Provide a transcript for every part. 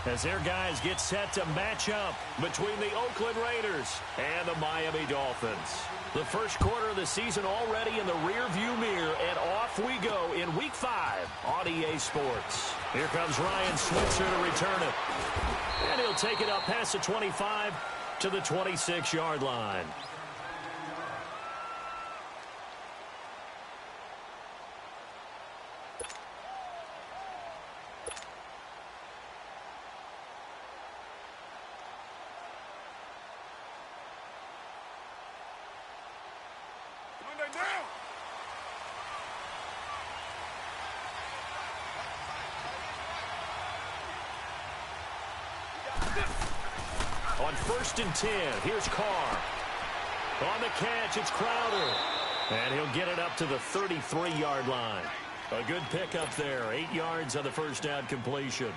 as their guys get set to match up between the Oakland Raiders and the Miami Dolphins. The first quarter of the season already in the rearview mirror, and off we go in Week 5 on EA Sports. Here comes Ryan Switzer to return it. And he'll take it up past the 25 to the 26-yard line. On 1st and 10, here's Carr. On the catch, it's Crowder. And he'll get it up to the 33-yard line. A good pickup there, 8 yards on the first down completion.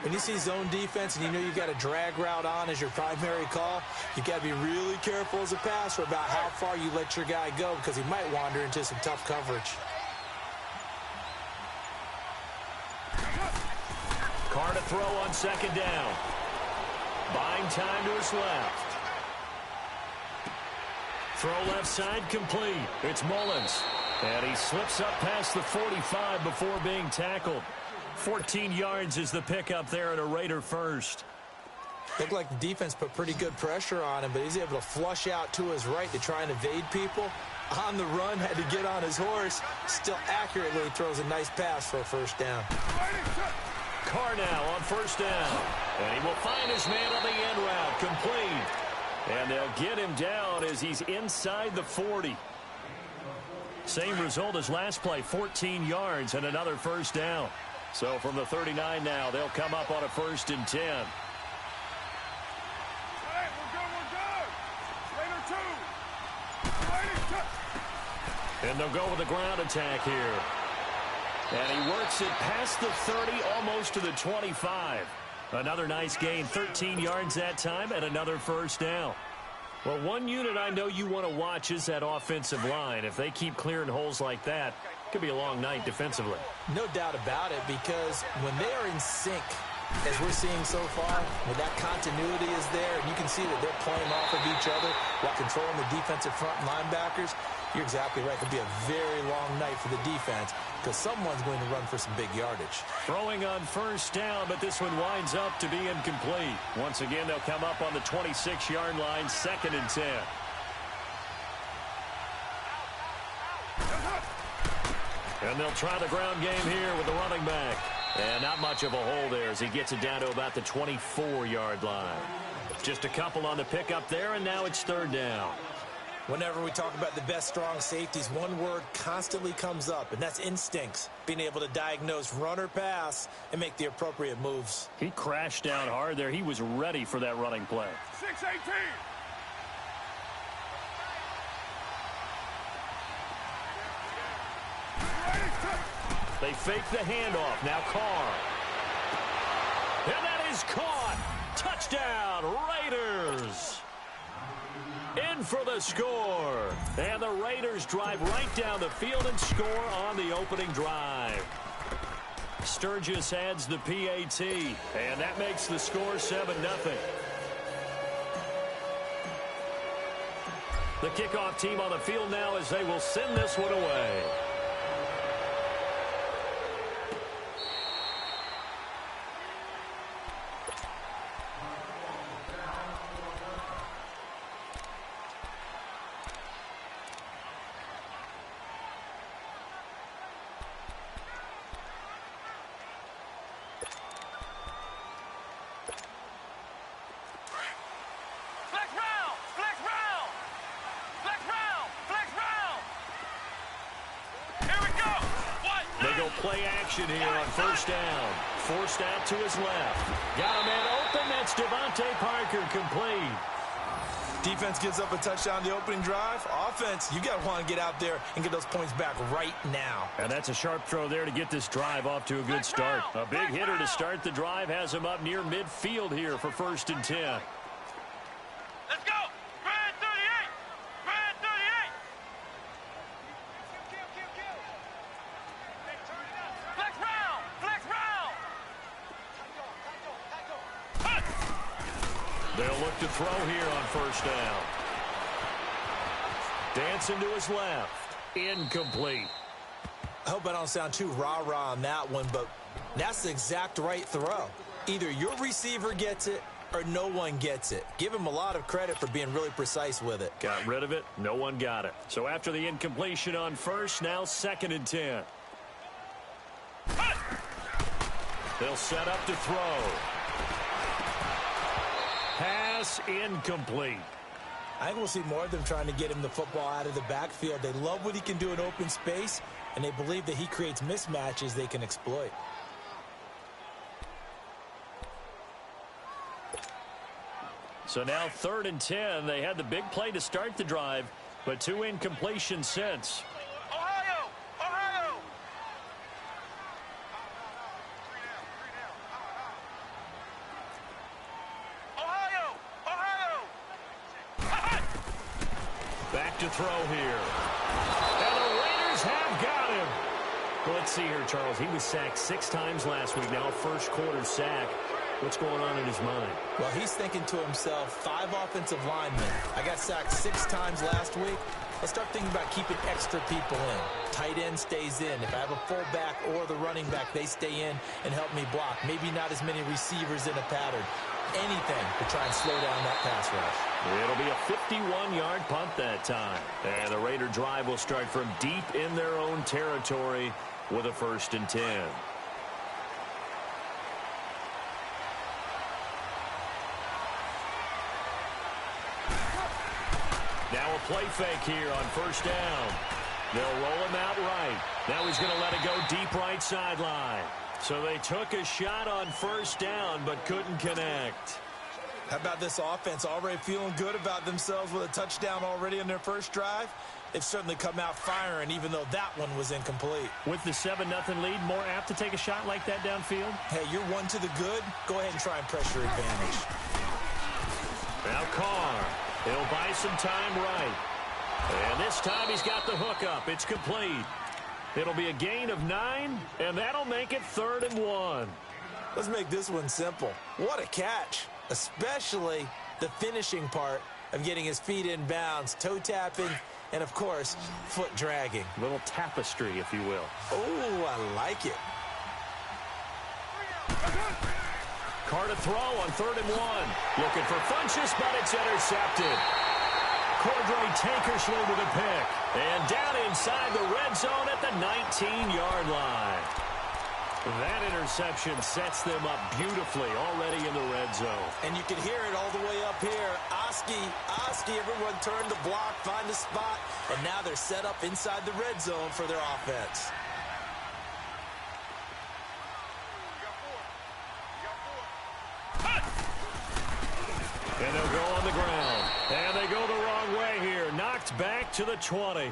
When you see zone defense and you know you've got a drag route on as your primary call, you've got to be really careful as a passer about how far you let your guy go because he might wander into some tough coverage. Carr to throw on 2nd down. Buying time to his left. Throw left side complete. It's Mullins. And he slips up past the 45 before being tackled. 14 yards is the pickup there at a Raider first. Looked like the defense put pretty good pressure on him, but he's able to flush out to his right to try and evade people. On the run, had to get on his horse. Still accurately throws a nice pass for a first down. Carr now on 1st down. And he will find his man on the end route, complete. And they'll get him down as he's inside the 40. Same result as last play, 14 yards and another first down. So from the 39 now, they'll come up on a 1st and 10. Hey, we're good. And they'll go with the ground attack here. And he works it past the 30, almost to the 25. Another nice gain, 13 yards that time, and another first down. Well, one unit I know you want to watch is that offensive line. If they keep clearing holes like that, it could be a long night defensively. No doubt about it, because when they are in sync, as we're seeing so far, when that continuity is there, and you can see that they're playing off of each other while controlling the defensive front linebackers, you're exactly right. It could be a very long night for the defense because someone's going to run for some big yardage. Throwing on 1st down, but this one winds up to be incomplete. Once again, they'll come up on the 26-yard line, 2nd and 10. And they'll try the ground game here with the running back. And not much of a hole there as he gets it down to about the 24-yard line. Just a couple on the pickup there, and now it's 3rd down. Whenever we talk about the best strong safeties, one word constantly comes up, and that's instincts. Being able to diagnose run or pass and make the appropriate moves. He crashed down hard there. He was ready for that running play. 6-18. They fake the handoff. Now Carr. And that is caught. Touchdown, Raiders. In for the score. And the Raiders drive right down the field and score on the opening drive. Sturgis adds the PAT. And that makes the score 7-0. The kickoff team on the field now as they will send this one away. Play action here on 1st down. Forced out to his left. Got a man open. That's Devontae Parker, complete. Defense gives up a touchdown the opening drive. Offense, you got to want to get out there and get those points back right now. And that's a sharp throw there to get this drive off to a good start. A big hitter to start the drive has him up near midfield here for 1st and 10. Let's go! Red 38! Red 38! Flex round! Flex round! They'll look to throw here on first down. Dancing to his left. Incomplete. I hope I don't sound too rah-rah on that one, but that's the exact right throw. Either your receiver gets it or no one gets it. Give him a lot of credit for being really precise with it. Got rid of it. No one got it. So after the incompletion on first, now 2nd and 10. They'll set up to throw. Pass incomplete. I think we'll see more of them trying to get him the football out of the backfield. They love what he can do in open space, and they believe that he creates mismatches they can exploit. So now 3rd and 10. They had the big play to start the drive, but 2 incompletions since. Ohio! Ohio! Ohio! Ohio! Back to throw here. And the Raiders have got him. Well, let's see here, Charles. He was sacked 6 times last week. Now a first quarter sack. What's going on in his mind? Well, he's thinking to himself, 5 offensive linemen. I got sacked 6 times last week. Let's start thinking about keeping extra people in. Tight end stays in. If I have a fullback or the running back, they stay in and help me block. Maybe not as many receivers in a pattern. Anything to try and slow down that pass rush. It'll be a 51-yard punt that time. And the Raider drive will start from deep in their own territory with a 1st and 10. Now a play fake here on first down. They'll roll him out right. Now he's going to let it go deep right sideline. So they took a shot on first down but couldn't connect. How about this offense already feeling good about themselves with a touchdown already in their first drive? They've certainly come out firing even though that one was incomplete. With the 7-0 lead, more apt to take a shot like that downfield? Hey, you're one to the good. Go ahead and try and press your advantage. Now Carr. He'll buy some time right. And this time he's got the hook up. It's complete. It'll be a gain of 9, and that'll make it 3rd and 1. Let's make this one simple. What a catch, especially the finishing part of getting his feet in bounds, toe tapping, and, of course, foot dragging. A little tapestry, if you will. Oh, I like it. Carr to throw on 3rd and 1. Looking for Funchess, but it's intercepted. Cordray Tankersley with a pick. And down inside the red zone at the 19-yard line. That interception sets them up beautifully already in the red zone. And you can hear it all the way up here. Oski, everyone turn the block, find a spot, and now they're set up inside the red zone for their offense. And they'll go on the ground. And they go the wrong way here. Knocked back to the 20.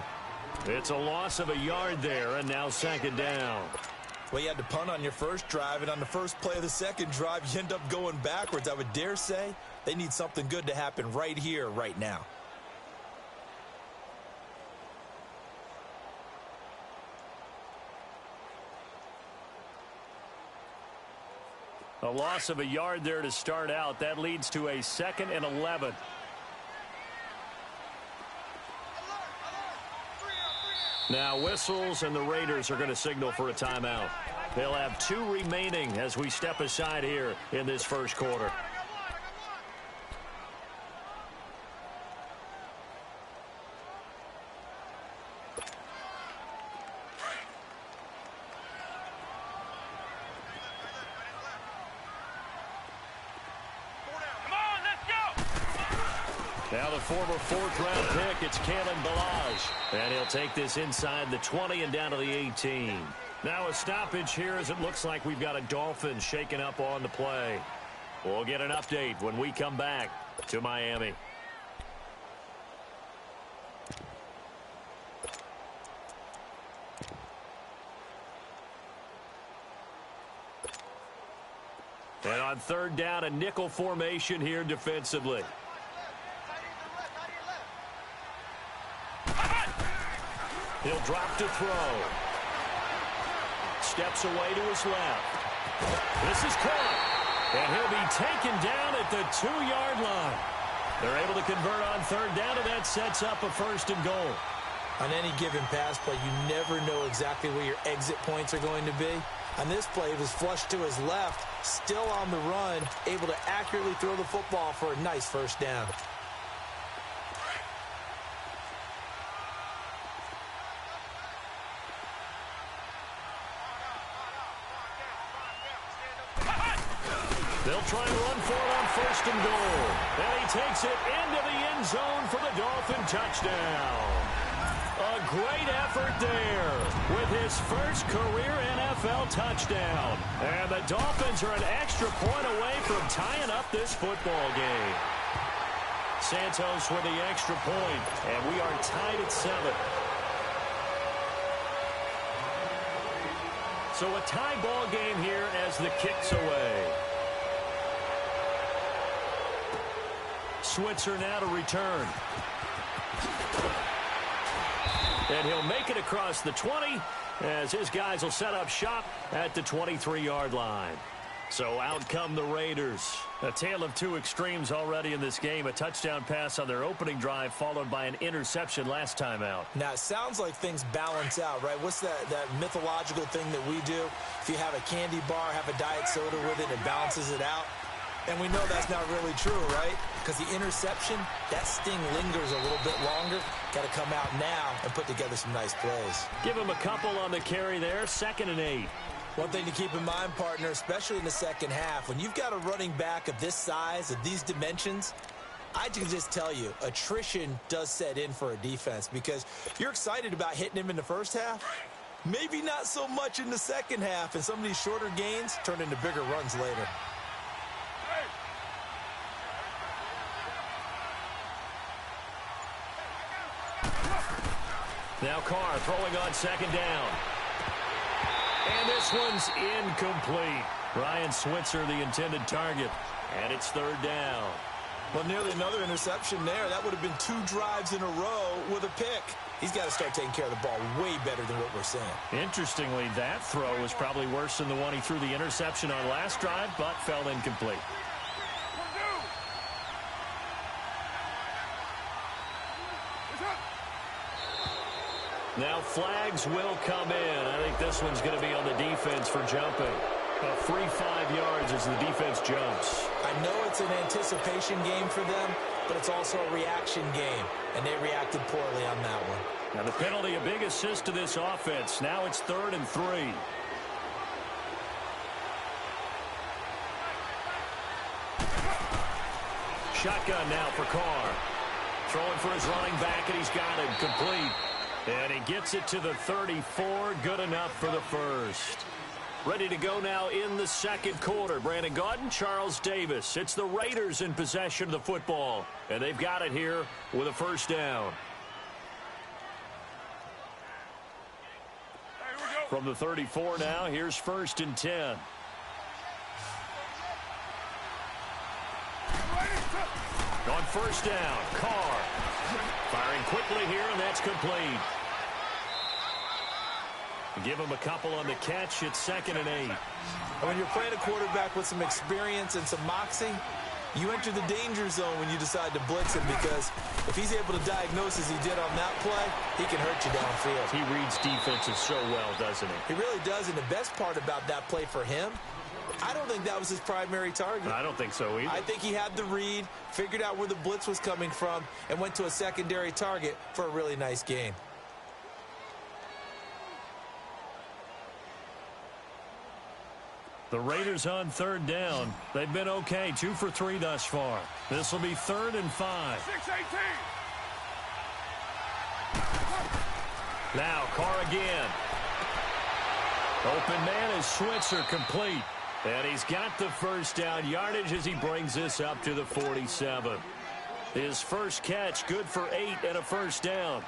It's a loss of a yard there, and now 2nd down. Well, you had to punt on your first drive, and on the first play of the second drive, you end up going backwards. I would dare say they need something good to happen right here, right now. A loss of a yard there to start out. That leads to a 2nd and 11. Now whistles, and the Raiders are going to signal for a timeout. They'll have 2 remaining as we step aside here in this first quarter. Now the former 4th-round pick, it's Kalen Ballage. And he'll take this inside the 20 and down to the 18. Now a stoppage here as it looks like we've got a Dolphin shaking up on the play. We'll get an update when we come back to Miami. And on 3rd down, a nickel formation here defensively. He'll drop to throw. Steps away to his left. This is caught. And he'll be taken down at the 2-yard line. They're able to convert on third down, and that sets up a 1st and goal. On any given pass play, you never know exactly where your exit points are going to be. On this play, it was flushed to his left, still on the run, able to accurately throw the football for a nice 1st down. They'll try and run for it on 1st and goal. And he takes it into the end zone for the Dolphin touchdown. A great effort there with his first career NFL touchdown. And the Dolphins are an extra point away from tying up this football game. Santos with the extra point, and we are tied at 7. So a tie ball game here as the kick's away. Switzer now to return. And he'll make it across the 20 as his guys will set up shop at the 23-yard line. So out come the Raiders. A tale of two extremes already in this game. A touchdown pass on their opening drive followed by an interception last time out. Now, it sounds like things balance out, right? What's that mythological thing that we do? If you have a candy bar, have a diet soda with it, it balances it out. And we know that's not really true, right? Because the interception, that sting lingers a little bit longer. Got to come out now and put together some nice plays. Give him a couple on the carry there. 2nd and 8. One thing to keep in mind, partner, especially in the second half, when you've got a running back of this size, of these dimensions, I can just tell you, attrition does set in for a defense because you're excited about hitting him in the first half. Maybe not so much in the second half, and some of these shorter gains turn into bigger runs later. Now Carr throwing on 2nd down. And this one's incomplete. Ryan Switzer, the intended target. And it's 3rd down. Well, nearly another interception there. That would have been 2 drives in a row with a pick. He's got to start taking care of the ball way better than what we're seeing. Interestingly, that throw was probably worse than the one he threw the interception on last drive, but fell incomplete. Now flags will come in. I think this one's going to be on the defense for jumping. A free 5 yards as the defense jumps. I know it's an anticipation game for them, but it's also a reaction game, and they reacted poorly on that one. Now the penalty, a big assist to this offense. Now it's 3rd and 3. Shotgun now for Carr. Throwing for his running back, and he's got it complete. And he gets it to the 34. Good enough for the first. Ready to go now in the second quarter. Brandon Gaudin, Charles Davis. It's the Raiders in possession of the football. And they've got it here with a 1st down. From the 34 now, here's 1st and 10. On 1st down, Carr. Firing quickly here, and that's complete. Give him a couple on the catch. It's 2nd and 8. When you're playing a quarterback with some experience and some moxie, you enter the danger zone when you decide to blitz him because if he's able to diagnose as he did on that play, he can hurt you downfield. He reads defenses so well, doesn't he? He really does, and the best part about that play for him, I don't think that was his primary target. I don't think so either. I think he had the read, figured out where the blitz was coming from, and went to a secondary target for a really nice gain. The Raiders on 3rd down. They've been okay, 2 for 3 thus far. This will be 3rd and 5. 6-18. Now Carr again. Open man is Switzer, complete. And he's got the 1st down yardage as he brings this up to the 47. His first catch, good for 8 and a 1st down.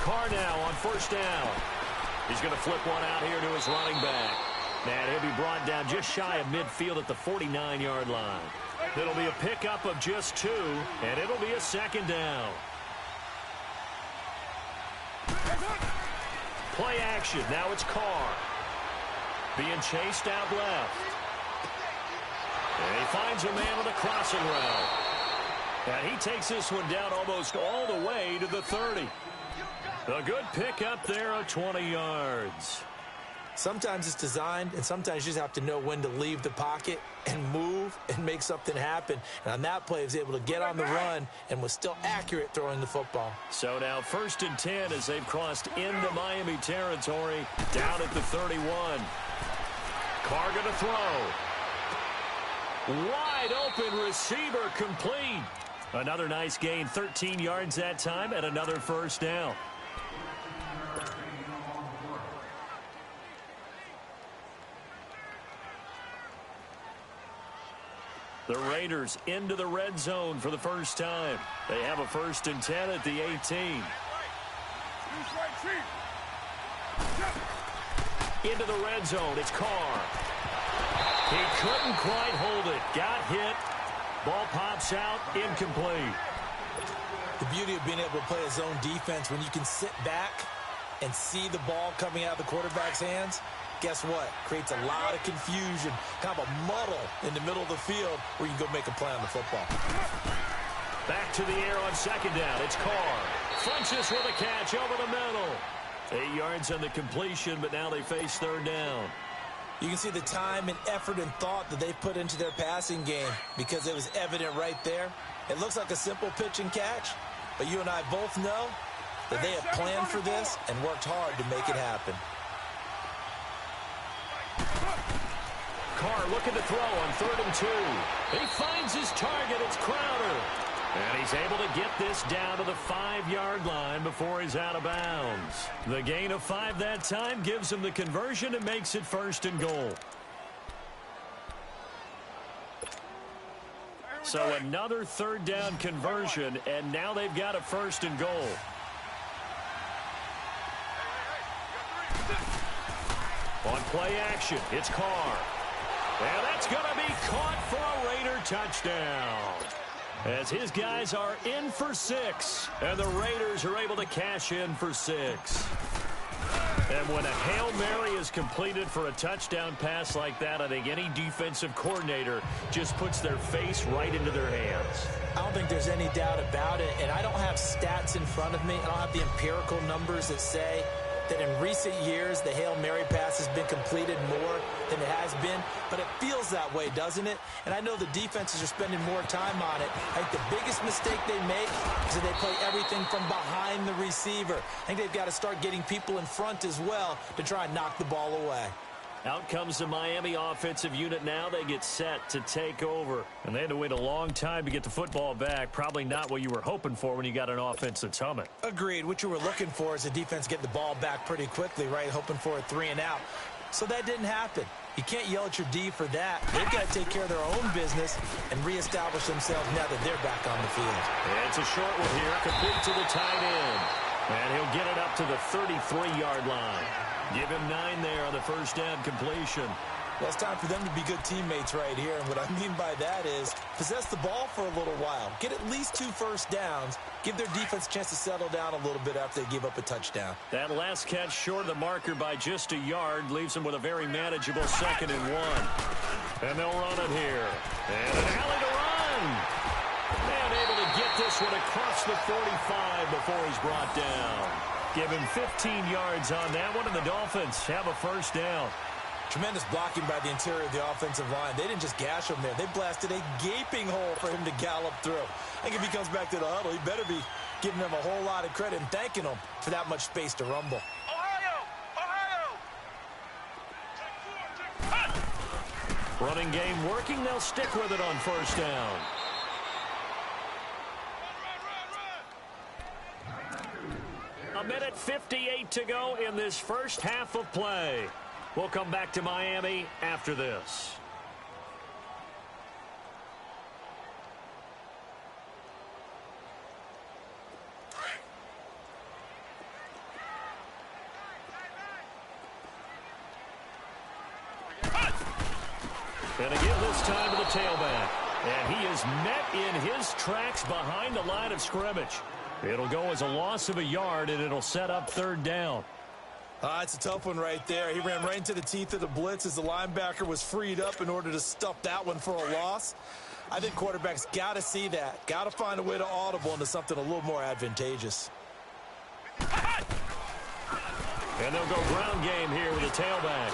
Carr now on 1st down. He's going to flip one out here to his running back. And he'll be brought down just shy of midfield at the 49-yard line. It'll be a pickup of just 2, and it'll be a second down. Play action. Now it's Carr. Being chased out left. And he finds a man with a crossing route. And he takes this one down almost all the way to the 30. A good pickup there of 20 yards. Sometimes it's designed, and sometimes you just have to know when to leave the pocket and move and make something happen. And on that play, he was able to get on the run and was still accurate throwing the football. So now 1st and 10 as they've crossed into Miami territory, down at the 31. Carr going to throw. Wide open receiver complete. Another nice gain, 13 yards that time, and another first down. The Raiders into the red zone for the first time. They have a 1st and 10 at the 18. Into the red zone. It's Carr. He couldn't quite hold it. Got hit. Ball pops out. Incomplete. The beauty of being able to play a zone defense when you can sit back and see the ball coming out of the quarterback's hands. Guess what? Creates a lot of confusion, kind of a muddle in the middle of the field where you can go make a play on the football. Back to the air on second down. It's Carr. Funches with a catch over the middle. 8 yards on the completion, but now they face 3rd down. You can see the time and effort and thought that they put into their passing game because it was evident right there. It looks like a simple pitch and catch, but you and I both know that they have planned for this and worked hard to make it happen. Carr looking to throw on 3rd and 2. He finds his target. It's Crowder. And he's able to get this down to the 5-yard line before he's out of bounds. The gain of 5 that time gives him the conversion and makes it 1st and goal. So another 3rd down conversion, and now they've got a 1st and goal. On play action, it's Carr. And that's going to be caught for a Raider touchdown. As his guys are in for 6, and the Raiders are able to cash in for 6. And when a Hail Mary is completed for a touchdown pass like that, I think any defensive coordinator just puts their face right into their hands. I don't think there's any doubt about it, and I don't have stats in front of me. I don't have the empirical numbers that say that in recent years the Hail Mary pass has been completed more than it has been, but it feels that way, doesn't it? And I know the defenses are spending more time on it. I think the biggest mistake they make is that they play everything from behind the receiver. I think they've got to start getting people in front as well to try and knock the ball away. Out comes the Miami offensive unit now. They get set to take over. And they had to wait a long time to get the football back. Probably not what you were hoping for when you got an offense that's humming. Agreed. What you were looking for is the defense getting the ball back pretty quickly, right? Hoping for a 3 and out. So that didn't happen. You can't yell at your D for that. They've got to take care of their own business and reestablish themselves now that they're back on the field. And it's a short one here, complete to the tight end. And he'll get it up to the 33-yard line. Give him 9 there on the 1st down completion. Well, it's time for them to be good teammates right here. And what I mean by that is possess the ball for a little while. Get at least 2 first downs. Give their defense a chance to settle down a little bit after they give up a touchdown. That last catch short of the marker by just a yard leaves them with a very manageable 2nd and 1. And they'll run it here. And an alley to run. And able to get this one across the 45 before he's brought down. Give him 15 yards on that one, and the Dolphins have a 1st down. Tremendous blocking by the interior of the offensive line. They didn't just gash him there. They blasted a gaping hole for him to gallop through. I think if he comes back to the huddle, he better be giving them a whole lot of credit and thanking them for that much space to rumble. Ohio! Running game working. They'll stick with it on 1st down. A minute 58 to go in this first half of play. We'll come back to Miami after this. And again, this time to the tailback. And he is met in his tracks behind the line of scrimmage. It'll go as a loss of a yard, and it'll set up third down. It's a tough one right there. He ran right into the teeth of the blitz as the linebacker was freed up in order to stuff that one for a loss. I think quarterbacks got to see that. Got to find a way to audible into something a little more advantageous. And they'll go ground game here with a tailback.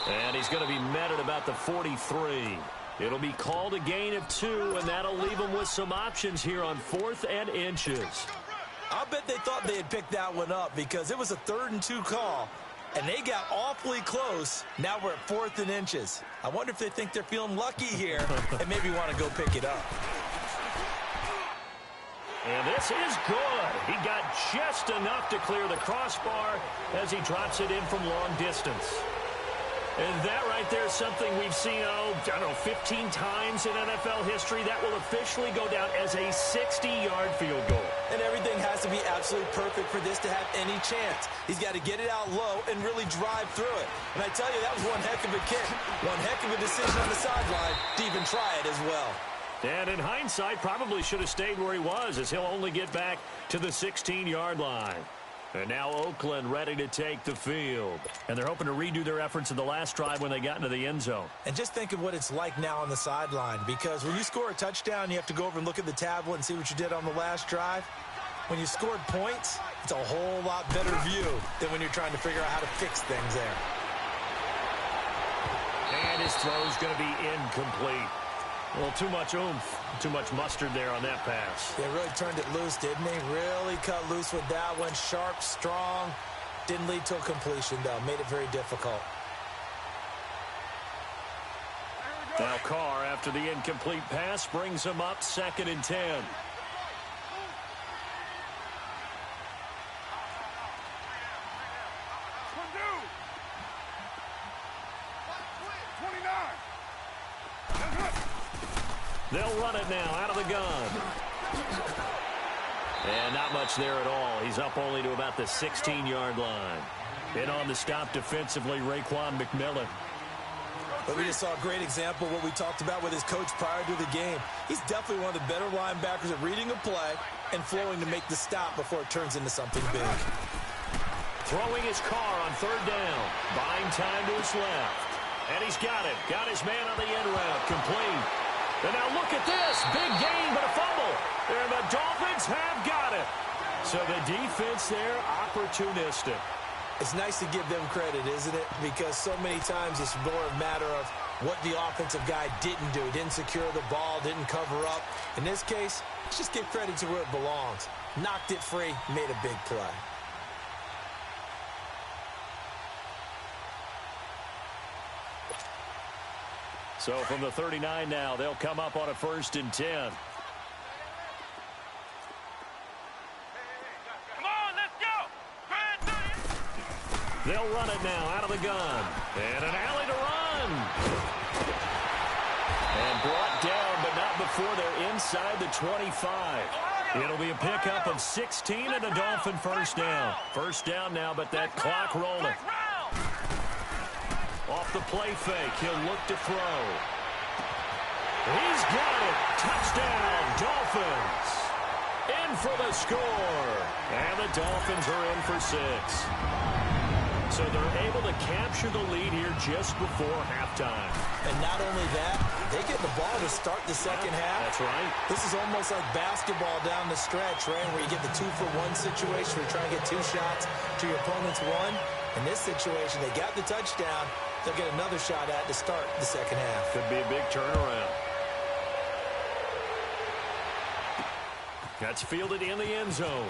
And he's going to be met at about the 43. It'll be called a gain of 2, and that'll leave him with some options here on 4th and inches. I'll bet they thought they had picked that one up because it was a 3rd and 2 call, and they got awfully close. Now we're at 4th and inches. I wonder if they think they're feeling lucky here and maybe want to go pick it up. And this is good. He got just enough to clear the crossbar as he drops it in from long distance. And that right there is something we've seen, I don't know, 15 times in NFL history. That will officially go down as a 60-yard field goal. And everything has to be absolutely perfect for this to have any chance. He's got to get it out low and really drive through it. And I tell you, that was one heck of a kick. One heck of a decision on the sideline to even try it as well. And in hindsight, probably should have stayed where he was, as he'll only get back to the 16-yard line. And now Oakland ready to take the field. And they're hoping to redo their efforts in the last drive when they got into the end zone. And just think of what it's like now on the sideline, because when you score a touchdown, you have to go over and look at the tablet and see what you did on the last drive. When you scored points, it's a whole lot better view than when you're trying to figure out how to fix things there. And his throw's going to be incomplete. Well, too much oomph, too much mustard there on that pass. They really turned it loose, didn't they? Really cut loose with that one. Sharp, strong. Didn't lead to a completion, though. Made it very difficult. Now Carr, after the incomplete pass, brings him up 2nd and 10. They'll run it now out of the gun. And not much there at all. He's up only to about the 16-yard line. In on the stop defensively, Raekwon McMillan. But we just saw a great example of what we talked about with his coach prior to the game. He's definitely one of the better linebackers at reading a play and flowing to make the stop before it turns into something big. Throwing his Carr on 3rd down. Buying time to his left. And he's got it. Got his man on the end route. Complete. And now look at this. Big gain, but a fumble. And the Dolphins have got it. So the defense there, opportunistic. It's nice to give them credit, isn't it? Because so many times it's more a matter of what the offensive guy didn't do. Didn't secure the ball, didn't cover up. In this case, let's just give credit to where it belongs. Knocked it free, made a big play. So from the 39 now, they'll come up on a 1st and 10. Come on, let's go. They'll run it now out of the gun. And an alley to run. And brought down, but not before they're inside the 25. It'll be a pickup of 16 and a Dolphin 1st down. 1st down now, but that clock rolling. Off the play fake, he'll look to throw. He's got it. Touchdown, Dolphins. In for the score. And the Dolphins are in for 6. So they're able to capture the lead here just before halftime. And not only that, they get the ball to start the second half. That's right. This is almost like basketball down the stretch, right, where you get the 2-for-1 situation where you're trying to get 2 shots to your opponent's 1. In this situation, they got the touchdown. They'll get another shot at to start the second half. Could be a big turnaround. That's fielded in the end zone.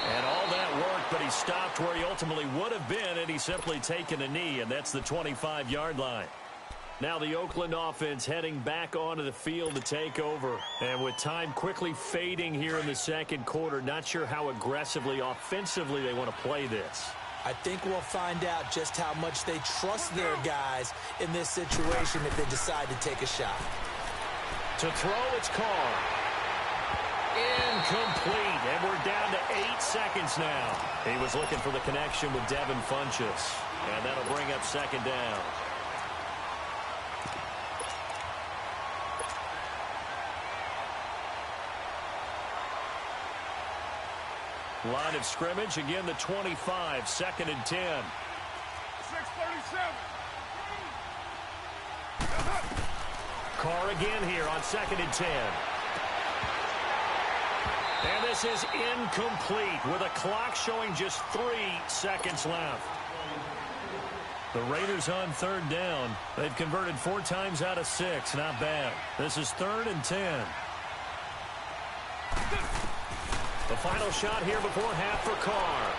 And all that worked, but he stopped where he ultimately would have been, and he's simply taken a knee, and that's the 25-yard line. Now the Oakland offense heading back onto the field to take over. And with time quickly fading here in the second quarter, not sure how aggressively, offensively they want to play this. I think we'll find out just how much they trust their guys in this situation if they decide to take a shot. To throw, it's Carr. Incomplete, and we're down to 8 seconds now. He was looking for the connection with Devin Funchess, and that'll bring up 2nd down. Line of scrimmage, again the 25, 2nd and 10. 6:37. Carr again here on 2nd and 10. And this is incomplete with a clock showing just 3 seconds left. The Raiders on 3rd down. They've converted 4 times out of 6. Not bad. This is 3rd and 10. The final shot here before half for Carr.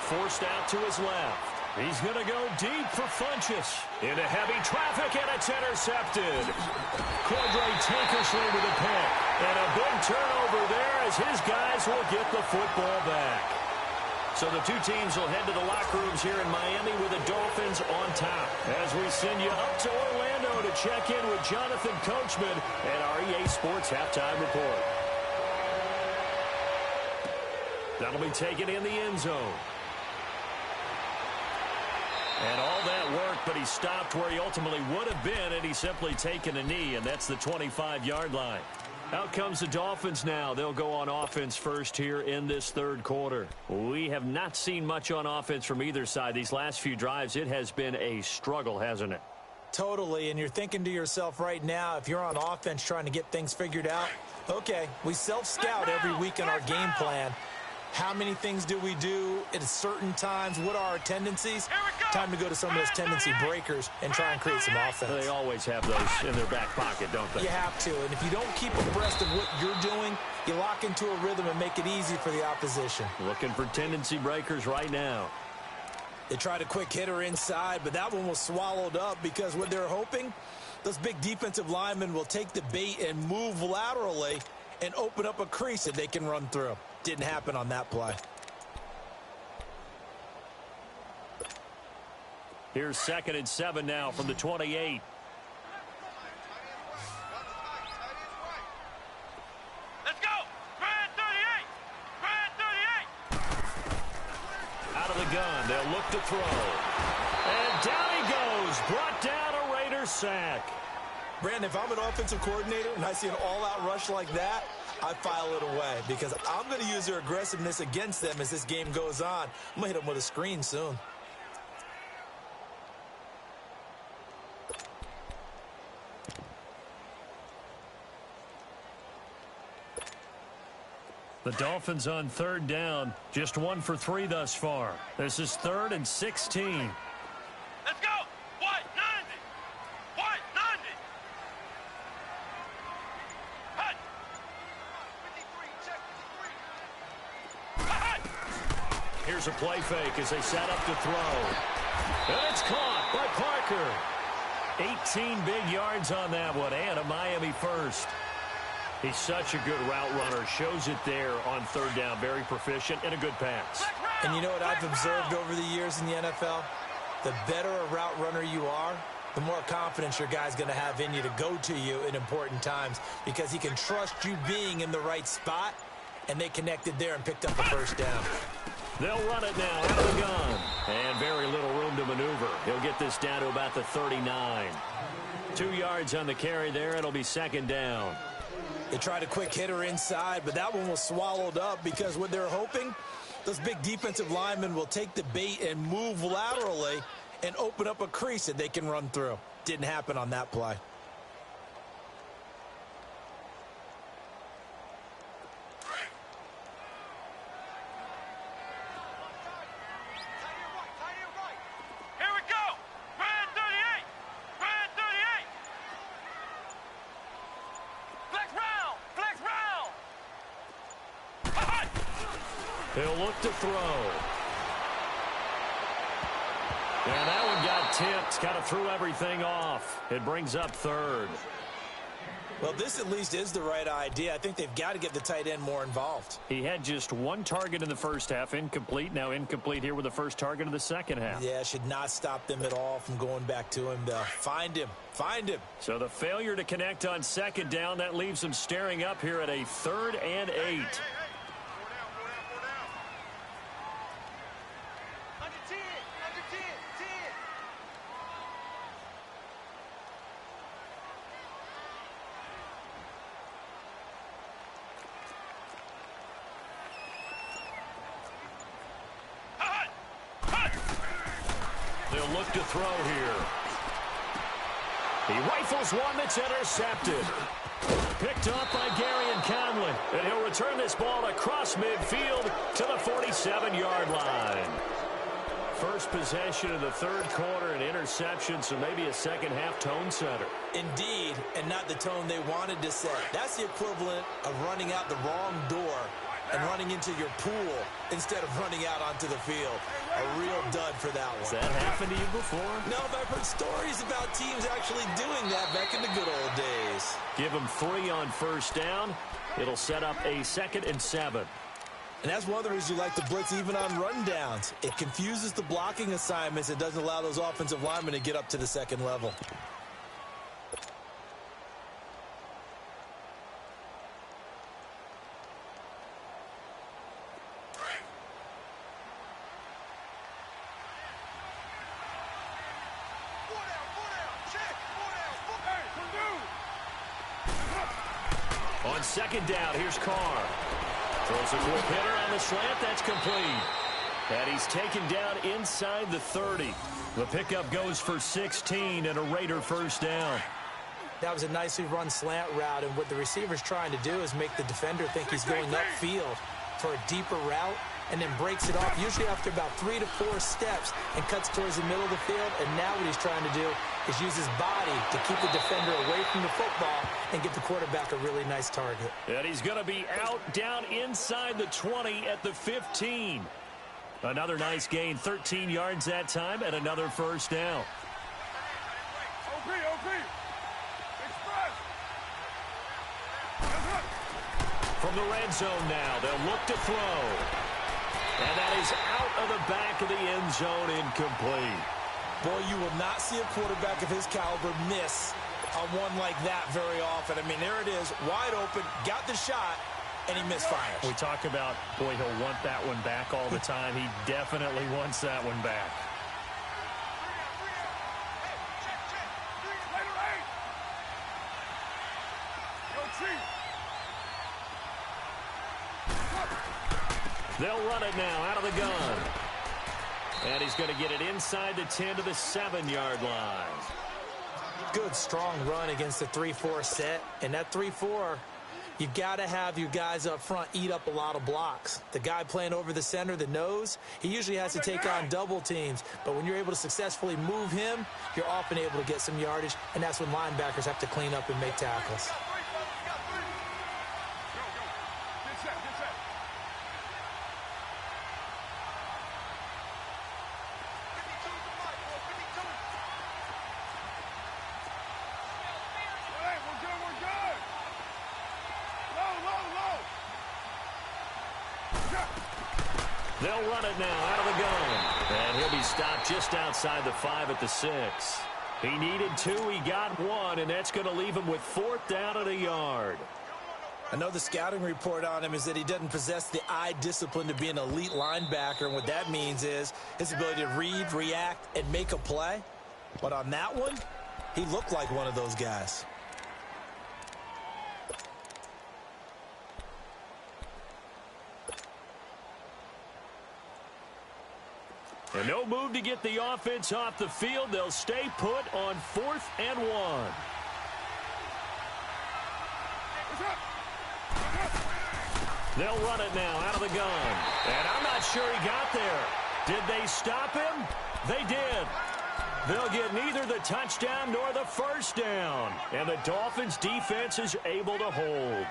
Forced out to his left. He's going to go deep for Funchess. Into heavy traffic, and it's intercepted. Cordray Tankersley with a pick. And a big turnover there as his guys will get the football back. So the two teams will head to the locker rooms here in Miami with the Dolphins on top. As we send you up to Orlando to check in with Jonathan Coachman and our EA Sports Halftime Report. That'll be taken in the end zone. And all that work, but he stopped where he ultimately would have been, and he's simply taken a knee, and that's the 25-yard line. Out comes the Dolphins now. They'll go on offense first here in this 3rd quarter. We have not seen much on offense from either side. These last few drives, it has been a struggle, hasn't it? Totally, and you're thinking to yourself right now, if you're on offense trying to get things figured out, okay, we self-scout every week in our game plan. How many things do we do at certain times? What are our tendencies? Time to go to some of those tendency breakers and try and create some offense. They always have those in their back pocket, don't they? You have to, and if you don't keep abreast of what you're doing, you lock into a rhythm and make it easy for the opposition. Looking for tendency breakers right now. They tried a quick hitter inside, but that one was swallowed up because what they're hoping, those big defensive linemen will take the bait and move laterally and open up a crease that they can run through. Didn't happen on that play. Here's 2nd and 7 now from the 28. Let's go. Brand 38. Brand 38. Out of the gun. They'll look to throw. And down he goes. Brought down a Raiders sack. Brandon, if I'm an offensive coordinator and I see an all-out rush like that, I file it away because I'm going to use their aggressiveness against them as this game goes on. I'm going to hit them with a screen soon. The Dolphins on 3rd down. Just 1 for 3 thus far. This is 3rd and 16. Let's go. White 90. White 90. Hut. 53. Check 53. Hut. Here's a play fake as they set up to throw. And it's caught by Parker. 18 big yards on that one, and a Miami first. He's such a good route runner. Shows it there on 3rd down. Very proficient and a good pass. And you know what I've observed over the years in the NFL? The better a route runner you are, the more confidence your guy's going to have in you to go to you in important times because he can trust you being in the right spot, and they connected there and picked up the first down. They'll run it now out of the gun. And very little room to maneuver. He'll get this down to about the 39. 2 yards on the carry there. It'll be 2nd down. They tried a quick hitter inside, but that one was swallowed up because what they're hoping, those big defensive linemen will take the bait and move laterally and open up a crease that they can run through. Didn't happen on that play. Here we go. Brand 38. Brand 38. Flex round. Flex round. Hut. He'll look to throw. And that one got tipped. Kind of threw everything off. It brings up 3rd. Well, this at least is the right idea. I think they've got to get the tight end more involved. He had just 1 target in the first half. Incomplete. Now incomplete here with the first target of the second half. Yeah, should not stop them at all from going back to him, though. Find him. Find him. So the failure to connect on 2nd down, that leaves them staring up here at a 3rd and 8. He'll look to throw here. He rifles one that's intercepted. Picked up by Garyon Conley. And he'll return this ball across midfield to the 47-yard line. First possession of the third quarter, an interception, so maybe a second-half tone setter. Indeed, and not the tone they wanted to set. That's the equivalent of running out the wrong door and running into your pool instead of running out onto the field. A real dud for that one. Has that happened to you before? No, but I've heard stories about teams actually doing that back in the good old days. Give him 3 on first down. It'll set up a 2nd and 7. And that's one of the reasons you like to blitz even on rundowns. It confuses the blocking assignments. It doesn't allow those offensive linemen to get up to the second level. On second down, here's Carr. Throws a quick hitter on the slant. That's complete. And he's taken down inside the 30. The pickup goes for 16 and a Raider first down. That was a nicely run slant route, and what the receiver's trying to do is make the defender think he's going upfield for a deeper route, and then breaks it off, usually after about 3 to 4 steps, and cuts towards the middle of the field. And now what he's trying to do is use his body to keep the defender away from the football and get the quarterback a really nice target. And he's going to be out down inside the 20 at the 15. Another nice gain, 13 yards that time, and another first down. From the red zone now, they'll look to throw. And that is out of the back of the end zone, incomplete. Boy, you will not see a quarterback of his caliber miss on one like that very often. I mean, there it is, wide open, got the shot, and he misfires. We talk about, boy, he'll want that one back all the time. He definitely wants that one back. They'll run it now out of the gun. And he's going to get it inside the 10 to the 7-yard line. Good, strong run against the 3-4 set. And that 3-4, you've got to have your guys up front eat up a lot of blocks. The guy playing over the center, the nose, he usually has to take on double teams. But when you're able to successfully move him, you're often able to get some yardage. And that's when linebackers have to clean up and make tackles. They'll run it now out of the gun. And he'll be stopped just outside the 5 at the 6. He needed 2, he got 1, and that's going to leave him with 4th down and a yard. I know the scouting report on him is that he doesn't possess the eye discipline to be an elite linebacker, and what that means is his ability to read, react, and make a play. But on that one, he looked like one of those guys. And no move to get the offense off the field. They'll stay put on 4th and 1. They'll run it now out of the gun. And I'm not sure he got there. Did they stop him? They did. They'll get neither the touchdown nor the first down. And the Dolphins defense is able to hold.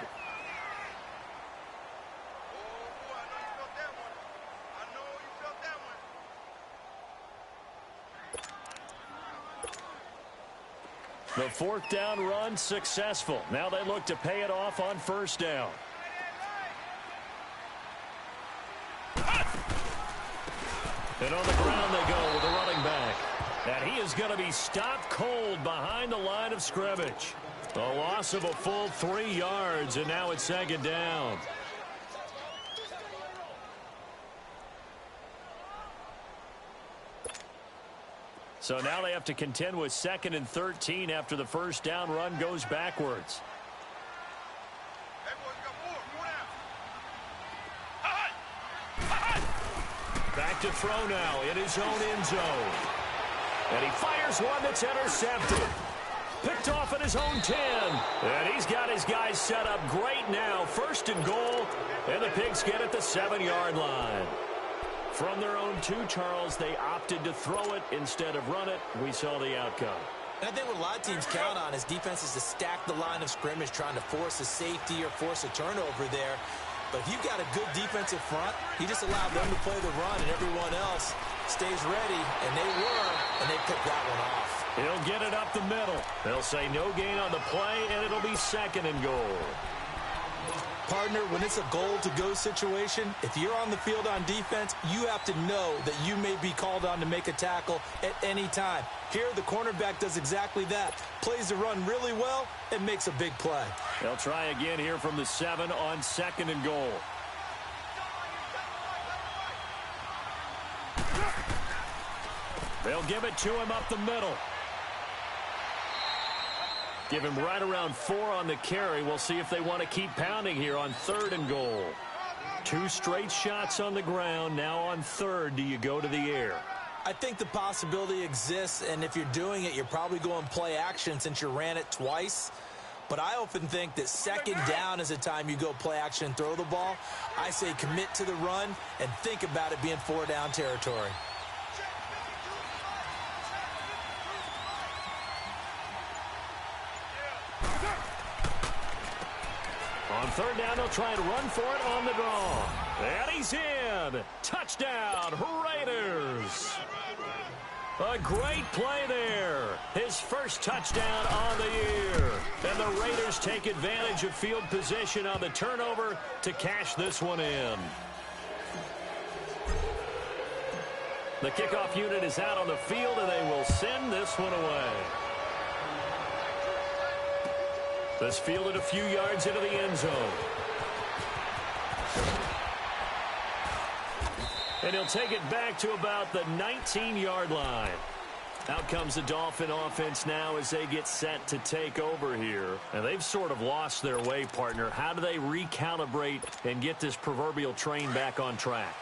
The 4th down run successful. Now they look to pay it off on first down. And on the ground they go with the running back. And he is going to be stopped cold behind the line of scrimmage. A loss of a full 3 yards, and now it's 2nd down. So now they have to contend with 2nd and 13 after the first down run goes backwards. Back to throw now in his own end zone. And he fires one that's intercepted. Picked off at his own 10. And he's got his guys set up great now. 1st and goal. And the Pigskin at the 7-yard line. From their own 2, Charles, they opted to throw it instead of run it. We saw the outcome. And I think what a lot of teams count on is defenses to stack the line of scrimmage, trying to force a safety or force a turnover there. But if you've got a good defensive front, you just allow them to play the run, and everyone else stays ready, and they picked that one off. He'll get it up the middle. They'll say no gain on the play, and it'll be 2nd and goal. Partner, when it's a goal-to-go situation, if you're on the field on defense, you have to know that you may be called on to make a tackle at any time. Here, the cornerback does exactly that. Plays the run really well and makes a big play. They'll try again here from the 7 on 2nd and goal. They'll give it to him up the middle. Give him right around 4 on the carry. We'll see if they want to keep pounding here on 3rd and goal. 2 straight shots on the ground. Now on 3rd, do you go to the air? I think the possibility exists, and if you're doing it, you're probably going play action since you ran it twice. But I often think that 2nd down is the time you go play action and throw the ball. I say commit to the run and think about it being 4-down territory. On 3rd down, they'll try and run for it on the draw. And he's in. Touchdown, Raiders. A great play there. His first touchdown on the year. And the Raiders take advantage of field position on the turnover to cash this one in. The kickoff unit is out on the field, and they will send this one away. This fielded a few yards into the end zone. And he'll take it back to about the 19-yard line. Out comes the Dolphin offense now as they get set to take over here. And they've sort of lost their way, partner. How do they recalibrate and get this proverbial train back on track?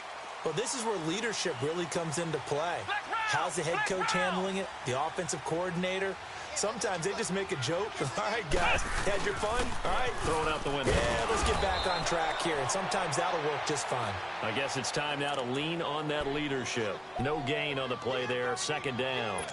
Well, this is where leadership really comes into play. How's the head coach handling it? The offensive coordinator? Sometimes they just make a joke. All right, guys, had your fun? All right. Throw it out the window. Yeah, let's get back on track here. And sometimes that'll work just fine. I guess it's time now to lean on that leadership. No gain on the play there. 2nd down.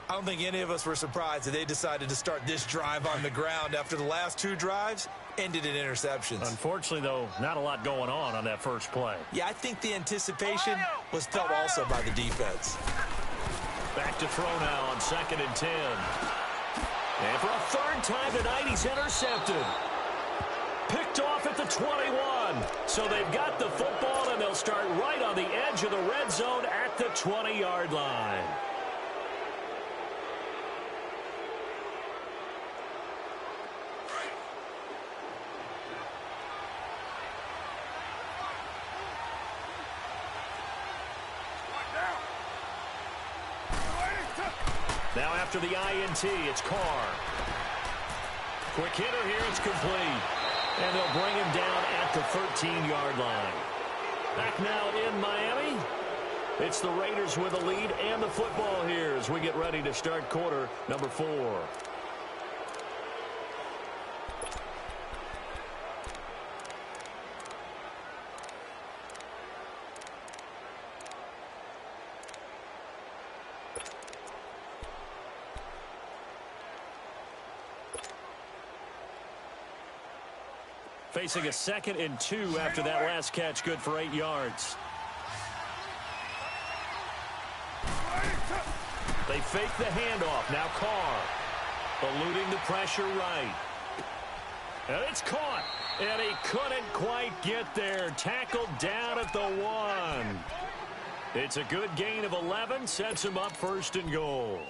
I don't think any of us were surprised that they decided to start this drive on the ground after the last 2 drives ended in interceptions. Unfortunately, though, not a lot going on that first play. Yeah, I think the anticipation was felt also by the defense. Back to throw now on 2nd and 10. And for a 3rd time tonight, he's intercepted. Picked off at the 21. So they've got the football, and they'll start right on the edge of the red zone at the 20-yard line. Now after the INT, it's Carr. Quick hitter here, it's complete. And they'll bring him down at the 13-yard line. Back now in Miami. It's the Raiders with a lead and the football here as we get ready to start quarter number 4. Facing a 2nd and 2 after that last catch, good for 8 yards. They fake the handoff. Now Carr eluding the pressure right. And it's caught. And he couldn't quite get there. Tackled down at the 1. It's a good gain of 11. Sets him up 1st and goal.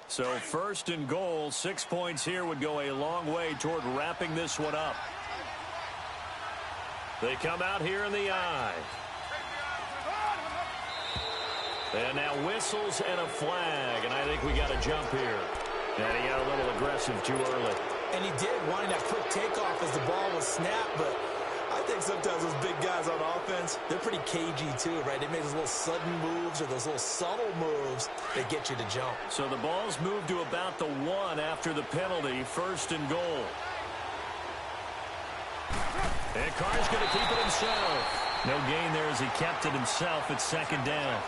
So 1st and goal, 6 points here would go a long way toward wrapping this one up. They come out here in the eye. And now whistles and a flag, and I think we got a jump here. And he got a little aggressive too early. And he did, wanting that quick takeoff as the ball was snapped, but I think sometimes those big guys on offense, they're pretty cagey too, right? They make those little sudden moves or those little subtle moves that get you to jump. So the ball's moved to about the 1 after the penalty, 1st and goal. And Carr's going to keep it himself. No gain there as he kept it himself at 2nd down.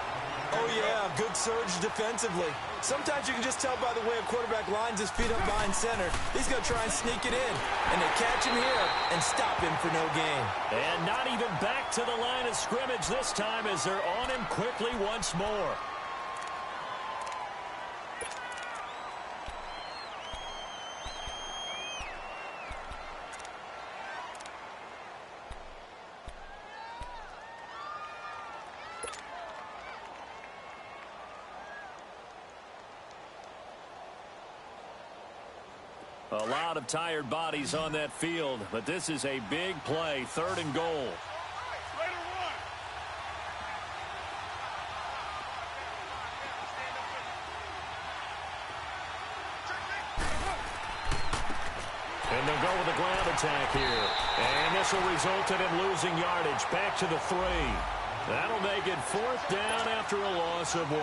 Oh, yeah, good surge defensively. Sometimes you can just tell by the way a quarterback lines his feet up behind center. He's going to try and sneak it in. And they catch him here and stop him for no gain. And not even back to the line of scrimmage this time as they're on him quickly once more. A lot of tired bodies on that field, but this is a big play, 3rd and goal. And they'll go with a ground attack here. And this will result in him losing yardage back to the 3. That'll make it 4th down after a loss of 1.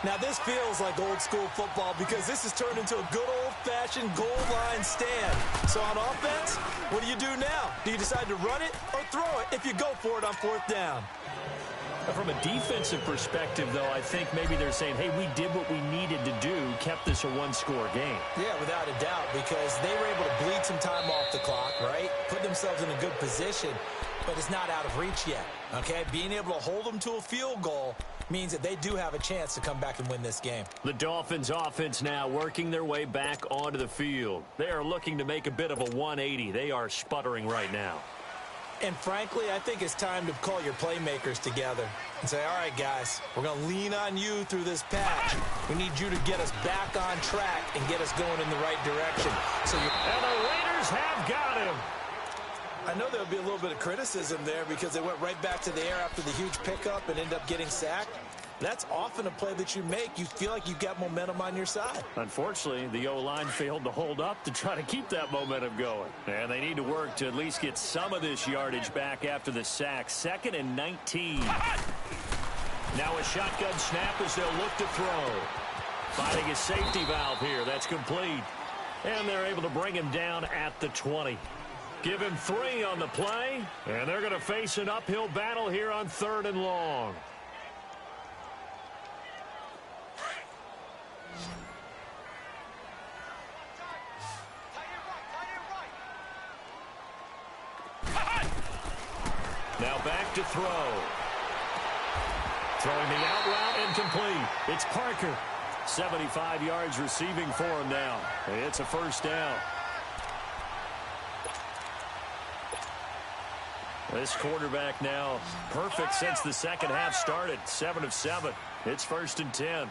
Now, this feels like old-school football because this has turned into a good old-fashioned goal line stand. So on offense, what do you do now? Do you decide to run it or throw it if you go for it on 4th down? From a defensive perspective, though, I think maybe they're saying, hey, we did what we needed to do, kept this a 1-score game. Yeah, without a doubt, because they were able to bleed some time off the clock, right? Put themselves in a good position, but it's not out of reach yet, okay? Being able to hold them to a field goal means that they do have a chance to come back and win this game. The Dolphins offense now working their way back onto the field. They are looking to make a bit of a 180. They are sputtering right now. And frankly, I think it's time to call your playmakers together and say, all right, guys, we're going to lean on you through this patch. We need you to get us back on track and get us going in the right direction. And the Raiders have got him. I know there'll be a little bit of criticism there because they went right back to the air after the huge pickup and ended up getting sacked. That's often a play that you make. You feel like you've got momentum on your side. Unfortunately, the O-line failed to hold up to try to keep that momentum going. And they need to work to at least get some of this yardage back after the sack. 2nd and 19. Now a shotgun snap as they'll look to throw. Finding a safety valve here. That's complete. And they're able to bring him down at the 20. Give him 3 on the play. And they're going to face an uphill battle here on 3rd and long. Now back to throw. Throwing the out route incomplete. It's Parker. 75 yards receiving for him now. It's a 1st down. This quarterback now perfect since the second half started. 7 of 7. It's 1st and 10.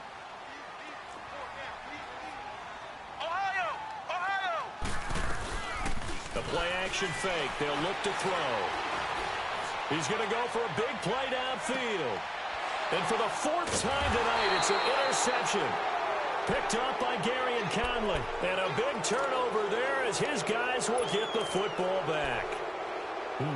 The play action fake. They'll look to throw. He's going to go for a big play downfield. And for the 4th time tonight, it's an interception. Picked up by Gary and Conley. And a big turnover there as his guys will get the football back.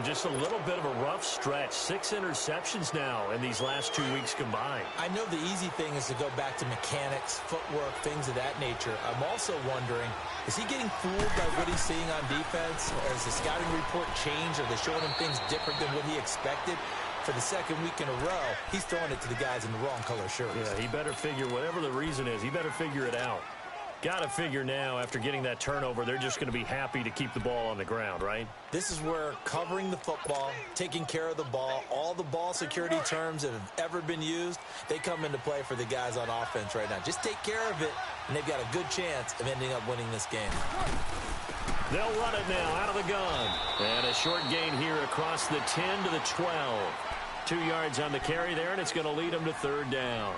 Just a little bit of a rough stretch. 6 interceptions now in these last 2 weeks combined. I know the easy thing is to go back to mechanics, footwork, things of that nature. I'm also wondering, is he getting fooled by what he's seeing on defense? Or has the scouting report changed? Are they showing him things different than what he expected? For the 2nd week in a row, he's throwing it to the guys in the wrong color shirts. Yeah, he better figure, whatever the reason is, he better figure it out. Got to figure now, after getting that turnover, they're just going to be happy to keep the ball on the ground, right? This is where covering the football, taking care of the ball, all the ball security terms that have ever been used, they come into play for the guys on offense right now. Just take care of it, and they've got a good chance of ending up winning this game. They'll run it now out of the gun. And a short gain here across the 10 to the 12. 2 yards on the carry there, and it's going to lead them to 3rd down.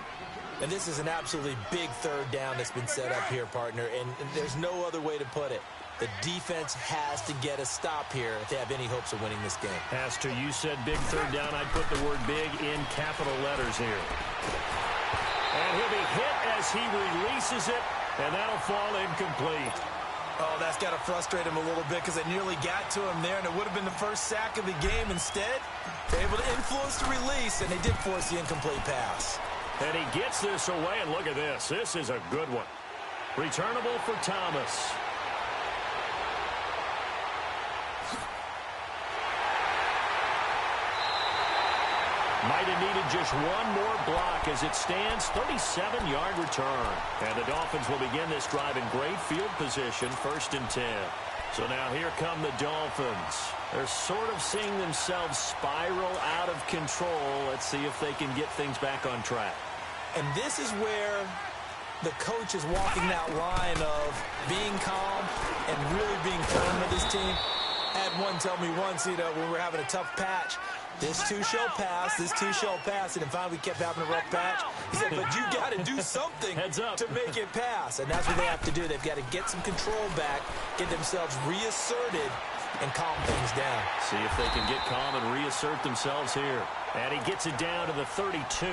And this is an absolutely big 3rd down that's been set up here, partner, and there's no other way to put it. The defense has to get a stop here if they have any hopes of winning this game. Has to. You said big 3rd down. I'd put the word big in capital letters here. And he'll be hit as he releases it, and that'll fall incomplete. Oh, that's got to frustrate him a little bit because they nearly got to him there, and it would have been the first sack of the game. Instead, they're able to influence the release, and they did force the incomplete pass. And he gets this away, and look at this. This is a good one. Returnable for Thomas. Might have needed just one more block as it stands. 37-yard return. And the Dolphins will begin this drive in great field position, 1st and 10. So now here come the Dolphins. They're sort of seeing themselves spiral out of control. Let's see if they can get things back on track. And this is where the coach is walking that line of being calm and really being firm with his team. I had one tell me once, when we were having a tough patch, this too shall pass, this too shall pass, and then finally we kept having a rough patch. He said, but you got to do something to make it pass, and that's what they have to do. They've got to get some control back, get themselves reasserted, and calm things down. See if they can get calm and reassert themselves here. And he gets it down to the 32.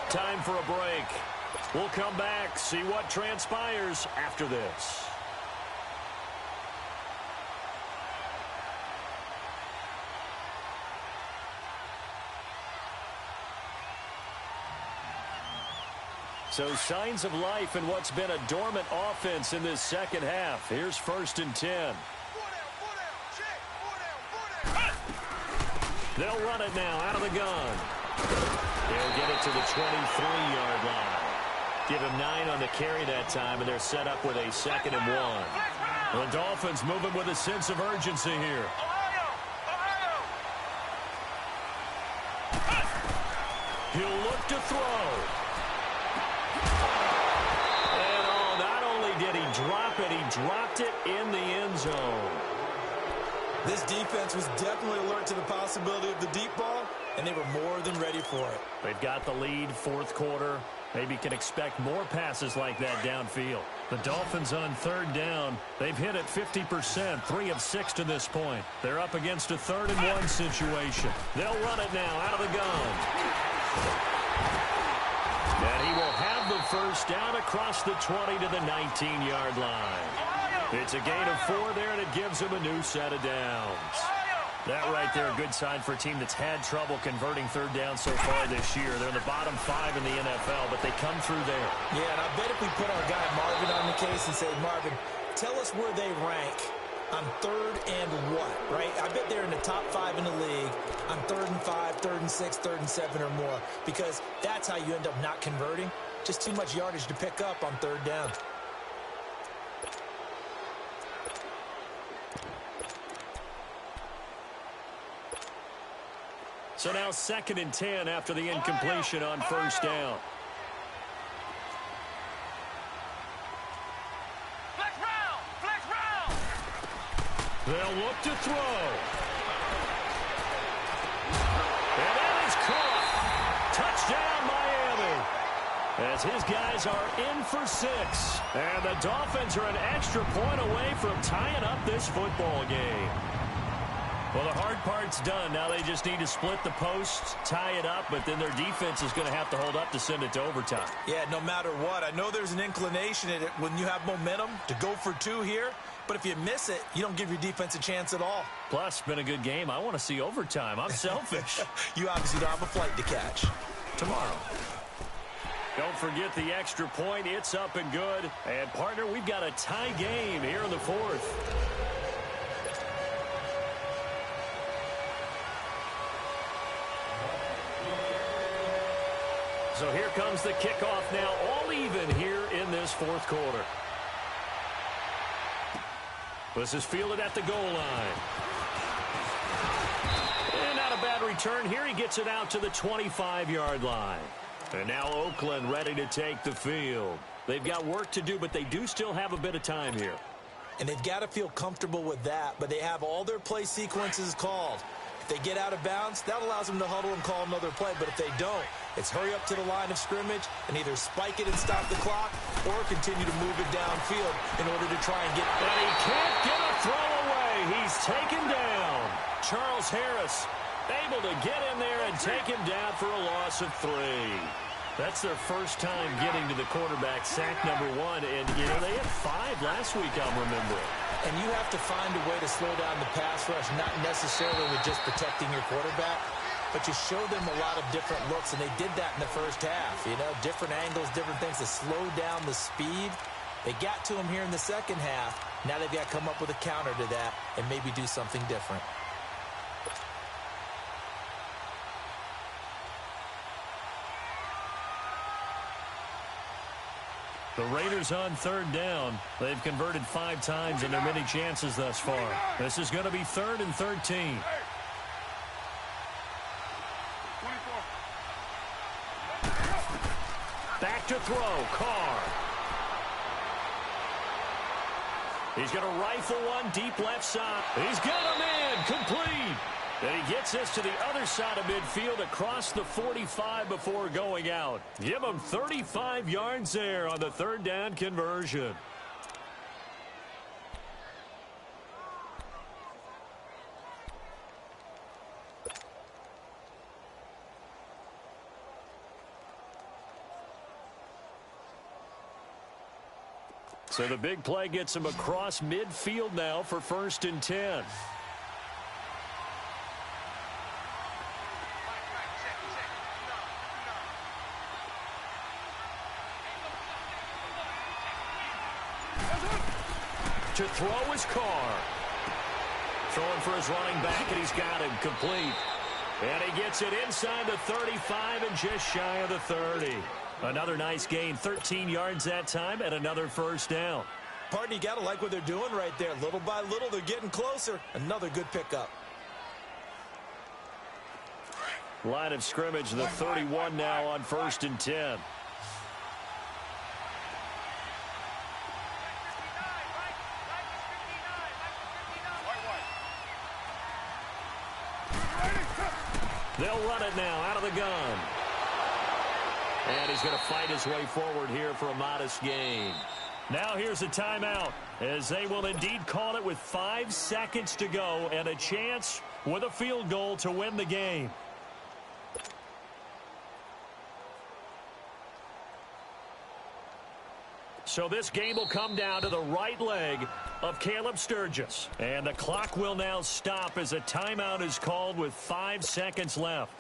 Time for a break. We'll come back, see what transpires after this. So signs of life in what's been a dormant offense in this second half. Here's 1st and 10. They'll run it now out of the gun. They'll get it to the 23-yard line. Give him 9 on the carry that time, and they're set up with a 2nd and 1. The Dolphins moving with a sense of urgency here. He'll look to throw. Did he drop it? He dropped it in the end zone. This defense was definitely alert to the possibility of the deep ball, and they were more than ready for it. They've got the lead, 4th quarter. Maybe can expect more passes like that downfield. The Dolphins on 3rd down. They've hit it 50%, 3 of 6 to this point. They're up against a 3rd and 1 situation. They'll run it now out of the gun. And he will have the 1st down across the 20 to the 19-yard line. It's a gain of 4 there, and it gives him a new set of downs. That right there, a good sign for a team that's had trouble converting 3rd down so far this year. They're in the bottom 5 in the NFL, but they come through there. Yeah, and I bet if we put our guy Marvin on the case and say, Marvin, tell us where they rank on 3rd and what, right? I bet they're in the top 5 in the league on 3rd and 5, 3rd and 6, 3rd and 7 or more, because that's how you end up not converting. Just too much yardage to pick up on 3rd down. So now 2nd and 10 after the incompletion on 1st down. They'll look to throw. And that is caught. Touchdown, Miami. As his guys are in for 6. And the Dolphins are an extra point away from tying up this football game. Well, the hard part's done. Now they just need to split the posts, tie it up, but then their defense is going to have to hold up to send it to overtime. Yeah, no matter what. I know there's an inclination in it when you have momentum to go for 2 here, but if you miss it, you don't give your defense a chance at all. Plus, been a good game. I want to see overtime. I'm selfish. You obviously don't have a flight to catch. Tomorrow. Don't forget the extra point. It's up and good. And, partner, we've got a tie game here in the 4th. So here comes the kickoff now, all even here in this 4th quarter. This is fielded at the goal line. And not a bad return here. He gets it out to the 25-yard line. And now Oakland ready to take the field. They've got work to do, but they do still have a bit of time here. And they've got to feel comfortable with that, but they have all their play sequences called. If they get out of bounds, that allows them to huddle and call another play. But if they don't, it's hurry up to the line of scrimmage and either spike it and stop the clock or continue to move it downfield in order to try and get... And he can't get a throw away. He's taken down. Charles Harris able to get in there and take him down for a loss of 3. That's their first time getting to the quarterback, sack number 1. And, you know, they had 5 last week, I'm remembering. And you have to find a way to slow down the pass rush, not necessarily with just protecting your quarterback, but you show them a lot of different looks, and they did that in the first half. You know, different angles, different things to slow down the speed. They got to him here in the second half. Now they've got to come up with a counter to that and maybe do something different. The Raiders on 3rd down. They've converted 5 times in their many chances thus far. This is going to be 3rd and 13. Back to throw, Carr. He's going to rifle one deep left side. He's got him in, complete. And he gets this to the other side of midfield across the 45 before going out. Give him 35 yards there on the 3rd down conversion. So the big play gets him across midfield now for 1st and 10. To throw is Carr. Throwing for his running back, and he's got him complete. And he gets it inside the 35 and just shy of the 30. Another nice gain, 13 yards that time, and another 1st down. Partner, you got to like what they're doing right there. Little by little, they're getting closer. Another good pickup. Line of scrimmage, the 31 now on 1st and 10. They'll run it now out of the gun. And he's going to fight his way forward here for a modest gain. Now here's a timeout, as they will indeed call it with 5 seconds to go and a chance with a field goal to win the game. So this game will come down to the right leg of Caleb Sturgis. And the clock will now stop as a timeout is called with 5 seconds left.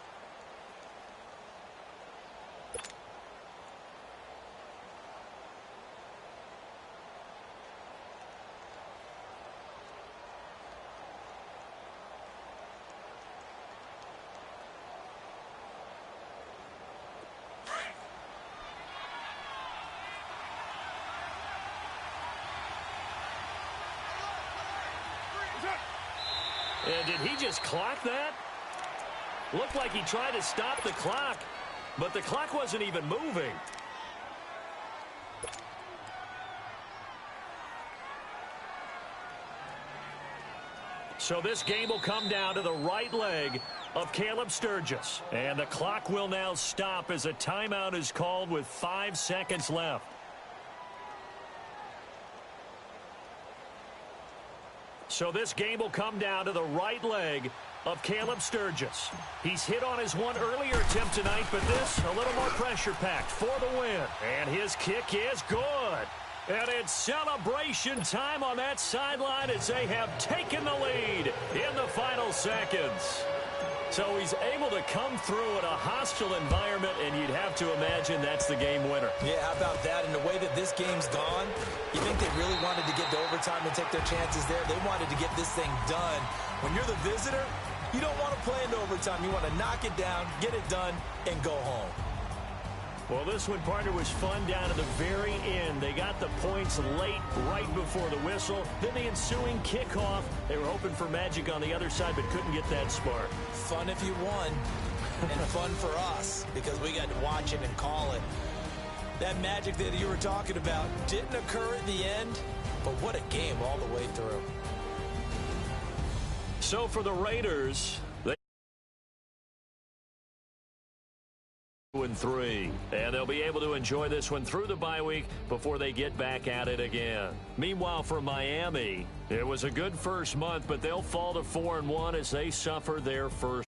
And did he just clock that? Looked like he tried to stop the clock, but the clock wasn't even moving. So this game will come down to the right leg of Caleb Sturgis. And the clock will now stop as a timeout is called with 5 seconds left. So this game will come down to the right leg of Caleb Sturgis. He's hit on his one earlier attempt tonight, but this a little more pressure-packed for the win. And his kick is good. And it's celebration time on that sideline as they have taken the lead in the final seconds. So he's able to come through in a hostile environment, and you'd have to imagine that's the game winner. Yeah, how about that? And the way that this game's gone, you think they really wanted to get to overtime and take their chances there? They wanted to get this thing done. When you're the visitor, you don't want to play into overtime. You want to knock it down, get it done, and go home. Well, this one, partner, was fun down to the very end. They got the points late, right before the whistle. Then the ensuing kickoff. They were hoping for magic on the other side, but couldn't get that spark. Fun if you won, and fun for us, because we got to watch it and call it. That magic that you were talking about didn't occur at the end, but what a game all the way through. So for the Raiders, they 2-3, and they'll be able to enjoy this one through the bye week before they get back at it again. Meanwhile, for Miami, it was a good first month, but they'll fall to 4-1 as they suffer their first